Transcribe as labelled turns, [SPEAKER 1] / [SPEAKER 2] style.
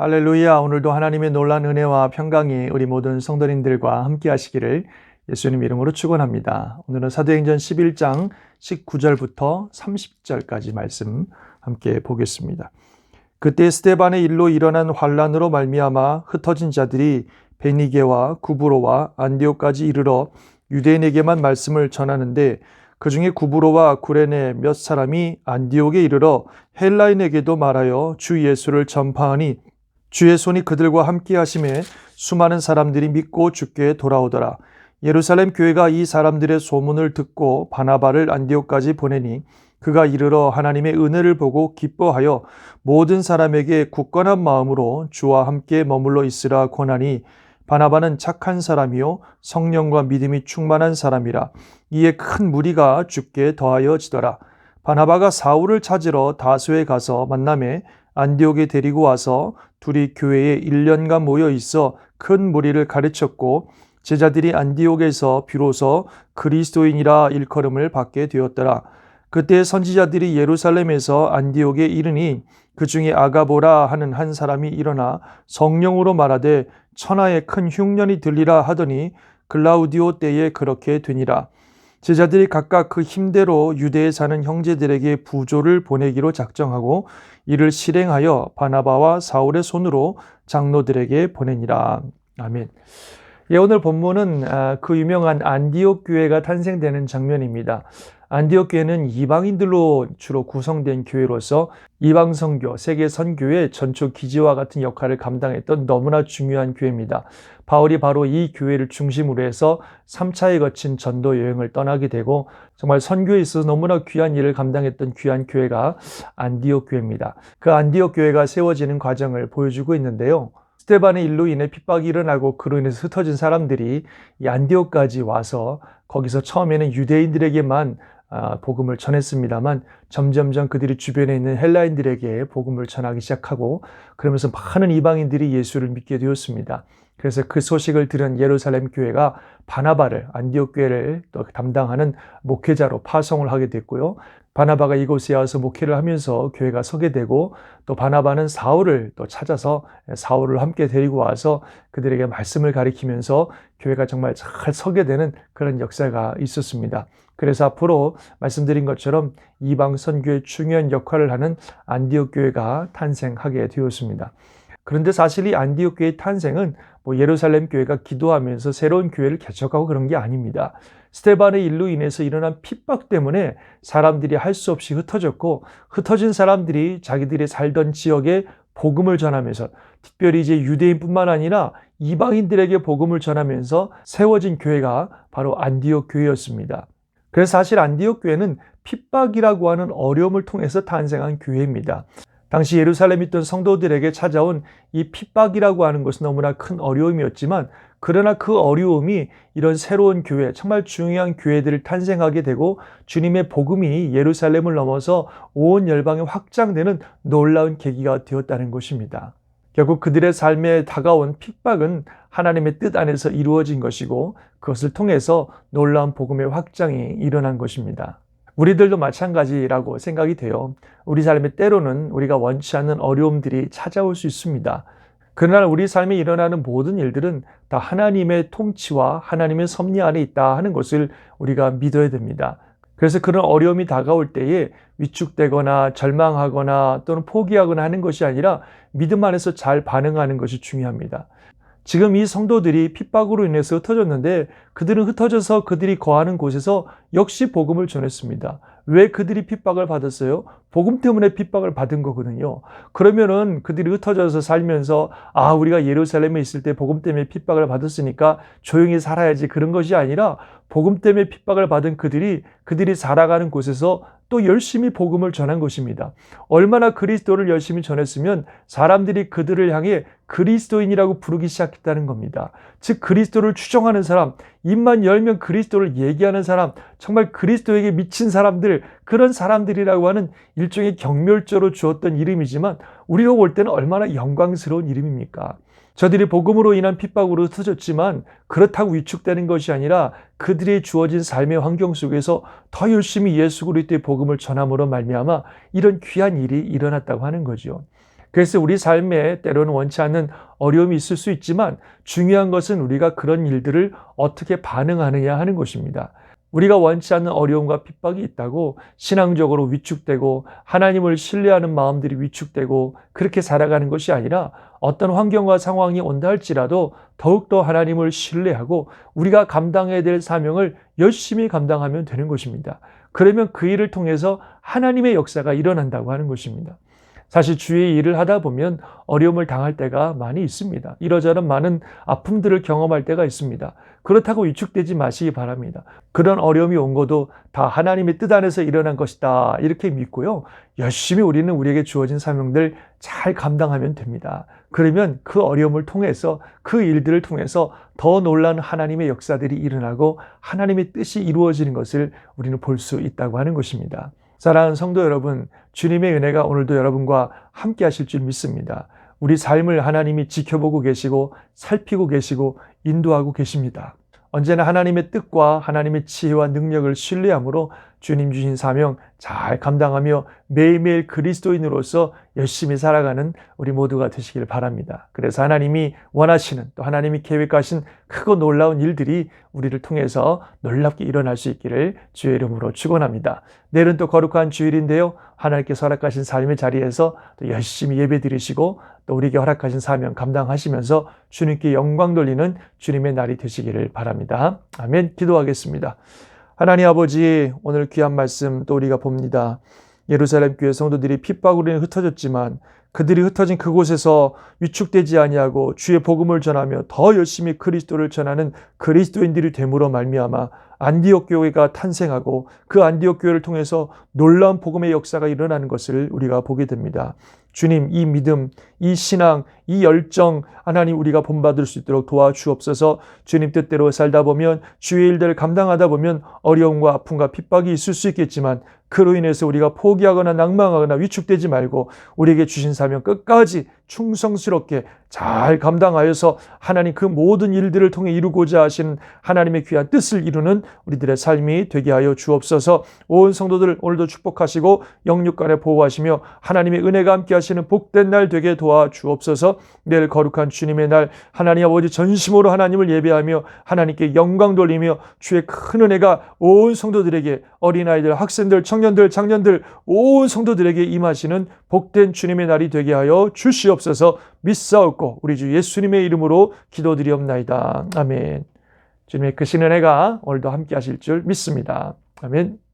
[SPEAKER 1] 할렐루야. 오늘도 하나님의 놀라운 은혜와 평강이 우리 모든 성도님들과 함께 하시기를 예수님 이름으로 축원합니다. 오늘은 사도행전 11장 19절부터 30절까지 말씀 함께 보겠습니다. 그때 스데반의 일로 일어난 환란으로 말미암아 흩어진 자들이 베니게와 구브로와 안디옥까지 이르러 유대인에게만 말씀을 전하는데 그 중에 구브로와 구레네 몇 사람이 안디옥에 이르러 헬라인에게도 말하여 주 예수를 전파하니 주의 손이 그들과 함께 하심에 수많은 사람들이 믿고 주께 돌아오더라. 예루살렘 교회가 이 사람들의 소문을 듣고 바나바를 안디옥까지 보내니 그가 이르러 하나님의 은혜를 보고 기뻐하여 모든 사람에게 굳건한 마음으로 주와 함께 머물러 있으라 권하니 바나바는 착한 사람이요 성령과 믿음이 충만한 사람이라. 이에 큰 무리가 주께 더하여지더라. 바나바가 사울을 찾으러 다소에 가서 만나매 안디옥에 데리고 와서 둘이 교회에 1년간 모여 있어 큰 무리를 가르쳤고 제자들이 안디옥에서 비로소 그리스도인이라 일컬음을 받게 되었더라. 그때 선지자들이 예루살렘에서 안디옥에 이르니 그 중에 아가보라 하는 한 사람이 일어나 성령으로 말하되 천하에 큰 흉년이 들리라 하더니 글라우디오 때에 그렇게 되니라. 제자들이 각각 그 힘대로 유대에 사는 형제들에게 부조를 보내기로 작정하고 이를 실행하여 바나바와 사울의 손으로 장로들에게 보내니라. 아멘. 오늘 본문은 그 유명한 안디옥 교회가 탄생되는 장면입니다. 안디옥 교회는 이방인들로 주로 구성된 교회로서 이방 선교, 세계 선교의 전초 기지와 같은 역할을 감당했던 너무나 중요한 교회입니다. 바울이 바로 이 교회를 중심으로 해서 3차에 거친 전도 여행을 떠나게 되고 정말 선교에 있어서 너무나 귀한 일을 감당했던 귀한 교회가 안디옥 교회입니다. 그 안디옥 교회가 세워지는 과정을 보여주고 있는데요. 스데반의 일로 인해 핍박이 일어나고 그로 인해서 흩어진 사람들이 이 안디옥까지 와서 거기서 처음에는 유대인들에게만 복음을 전했습니다만 점점점 그들이 주변에 있는 헬라인들에게 복음을 전하기 시작하고 그러면서 많은 이방인들이 예수를 믿게 되었습니다. 그래서 그 소식을 들은 예루살렘 교회가 바나바를 안디옥 교회를 또 담당하는 목회자로 파송을 하게 됐고요. 바나바가 이곳에 와서 목회를 하면서 교회가 서게 되고 또 바나바는 사울을 또 찾아서 사울을 함께 데리고 와서 그들에게 말씀을 가리키면서 교회가 정말 잘 서게 되는 그런 역사가 있었습니다. 그래서 앞으로 말씀드린 것처럼 이방 선교의 중요한 역할을 하는 안디옥 교회가 탄생하게 되었습니다. 그런데 사실 이 안디옥 교회의 탄생은 예루살렘 교회가 기도하면서 새로운 교회를 개척하고 그런 게 아닙니다. 스데반의 일로 인해서 일어난 핍박 때문에 사람들이 할 수 없이 흩어졌고 흩어진 사람들이 자기들이 살던 지역에 복음을 전하면서 특별히 이제 유대인뿐만 아니라 이방인들에게 복음을 전하면서 세워진 교회가 바로 안디옥 교회였습니다. 그래서 사실 안디옥 교회는 핍박이라고 하는 어려움을 통해서 탄생한 교회입니다. 당시 예루살렘에 있던 성도들에게 찾아온 이 핍박이라고 하는 것은 너무나 큰 어려움이었지만 그러나 그 어려움이 이런 새로운 교회, 정말 중요한 교회들을 탄생하게 되고 주님의 복음이 예루살렘을 넘어서 온 열방에 확장되는 놀라운 계기가 되었다는 것입니다. 결국 그들의 삶에 다가온 핍박은 하나님의 뜻 안에서 이루어진 것이고 그것을 통해서 놀라운 복음의 확장이 일어난 것입니다. 우리들도 마찬가지라고 생각이 돼요. 우리 삶에 때로는 우리가 원치 않는 어려움들이 찾아올 수 있습니다. 그러나 우리 삶에 일어나는 모든 일들은 다 하나님의 통치와 하나님의 섭리 안에 있다 하는 것을 우리가 믿어야 됩니다. 그래서 그런 어려움이 다가올 때에 위축되거나 절망하거나 또는 포기하거나 하는 것이 아니라 믿음 안에서 잘 반응하는 것이 중요합니다. 지금 이 성도들이 핍박으로 인해서 흩어졌는데 그들은 흩어져서 그들이 거하는 곳에서 역시 복음을 전했습니다. 왜 그들이 핍박을 받았어요? 복음 때문에 핍박을 받은 거거든요. 그러면은 그들이 흩어져서 살면서 우리가 예루살렘에 있을 때 복음 때문에 핍박을 받았으니까 조용히 살아야지 그런 것이 아니라 복음 때문에 핍박을 받은 그들이 살아가는 곳에서 또 열심히 복음을 전한 것입니다. 얼마나 그리스도를 열심히 전했으면 사람들이 그들을 향해 그리스도인이라고 부르기 시작했다는 겁니다. 즉 그리스도를 추종하는 사람, 입만 열면 그리스도를 얘기하는 사람, 정말 그리스도에게 미친 사람들, 그런 사람들이라고 하는 일종의 경멸조로 주었던 이름이지만 우리가 볼 때는 얼마나 영광스러운 이름입니까? 저들이 복음으로 인한 핍박으로 흩어졌지만 그렇다고 위축되는 것이 아니라 그들의 주어진 삶의 환경 속에서 더 열심히 예수 그리스도의 복음을 전함으로 말미암아 이런 귀한 일이 일어났다고 하는 거죠. 그래서 우리 삶에 때로는 원치 않는 어려움이 있을 수 있지만 중요한 것은 우리가 그런 일들을 어떻게 반응하느냐 하는 것입니다. 우리가 원치 않는 어려움과 핍박이 있다고 신앙적으로 위축되고 하나님을 신뢰하는 마음들이 위축되고 그렇게 살아가는 것이 아니라 어떤 환경과 상황이 온다 할지라도 더욱더 하나님을 신뢰하고 우리가 감당해야 될 사명을 열심히 감당하면 되는 것입니다. 그러면 그 일을 통해서 하나님의 역사가 일어난다고 하는 것입니다. 사실 주의 일을 하다 보면 어려움을 당할 때가 많이 있습니다. 이러저런 많은 아픔들을 경험할 때가 있습니다. 그렇다고 위축되지 마시기 바랍니다. 그런 어려움이 온 것도 다 하나님의 뜻 안에서 일어난 것이다. 이렇게 믿고요. 열심히 우리는 우리에게 주어진 사명들 잘 감당하면 됩니다. 그러면 그 어려움을 통해서 그 일들을 통해서 더 놀라운 하나님의 역사들이 일어나고 하나님의 뜻이 이루어지는 것을 우리는 볼 수 있다고 하는 것입니다. 사랑하는 성도 여러분, 주님의 은혜가 오늘도 여러분과 함께 하실 줄 믿습니다. 우리 삶을 하나님이 지켜보고 계시고 살피고 계시고 인도하고 계십니다. 언제나 하나님의 뜻과 하나님의 지혜와 능력을 신뢰함으로 주님 주신 사명 잘 감당하며 매일매일 그리스도인으로서 열심히 살아가는 우리 모두가 되시길 바랍니다. 그래서 하나님이 원하시는 또 하나님이 계획하신 크고 놀라운 일들이 우리를 통해서 놀랍게 일어날 수 있기를 주의 이름으로 축원합니다. 내일은 또 거룩한 주일인데요. 하나님께서 허락하신 삶의 자리에서 또 열심히 예배드리시고 또 우리에게 허락하신 사명 감당하시면서 주님께 영광 돌리는 주님의 날이 되시기를 바랍니다. 아멘. 기도하겠습니다. 하나님 아버지, 오늘 귀한 말씀 또 우리가 봅니다. 예루살렘 교회 성도들이 핍박으로 흩어졌지만 그들이 흩어진 그곳에서 위축되지 아니하고 주의 복음을 전하며 더 열심히 그리스도를 전하는 그리스도인들이 됨으로 말미암아 안디옥 교회가 탄생하고 그 안디옥 교회를 통해서 놀라운 복음의 역사가 일어나는 것을 우리가 보게 됩니다. 주님, 이 믿음, 이 신앙, 이 열정 하나님 우리가 본받을 수 있도록 도와주옵소서. 주님 뜻대로 살다 보면 주의 일들을 감당하다 보면 어려움과 아픔과 핍박이 있을 수 있겠지만 그로 인해서 우리가 포기하거나 낭망하거나 위축되지 말고 우리에게 주신 사명 끝까지 충성스럽게 잘 감당하여서 하나님 그 모든 일들을 통해 이루고자 하시는 하나님의 귀한 뜻을 이루는 우리들의 삶이 되게 하여 주옵소서. 온 성도들 오늘도 축복하시고 영육간에 보호하시며 하나님의 은혜가 함께 하시는 복된 날 되게 도와주옵소서. 내일 거룩한 주님의 날 하나님 아버지 전심으로 하나님을 예배하며 하나님께 영광 돌리며 주의 큰 은혜가 온 성도들에게 어린아이들, 학생들, 청년들, 장년들 온 성도들에게 임하시는 복된 주님의 날이 되게 하여 주시옵소서. 믿사옵고 우리 주 예수님의 이름으로 기도드리옵나이다. 아멘. 주님의 크신 은혜가 오늘도 함께 하실 줄 믿습니다. 아멘.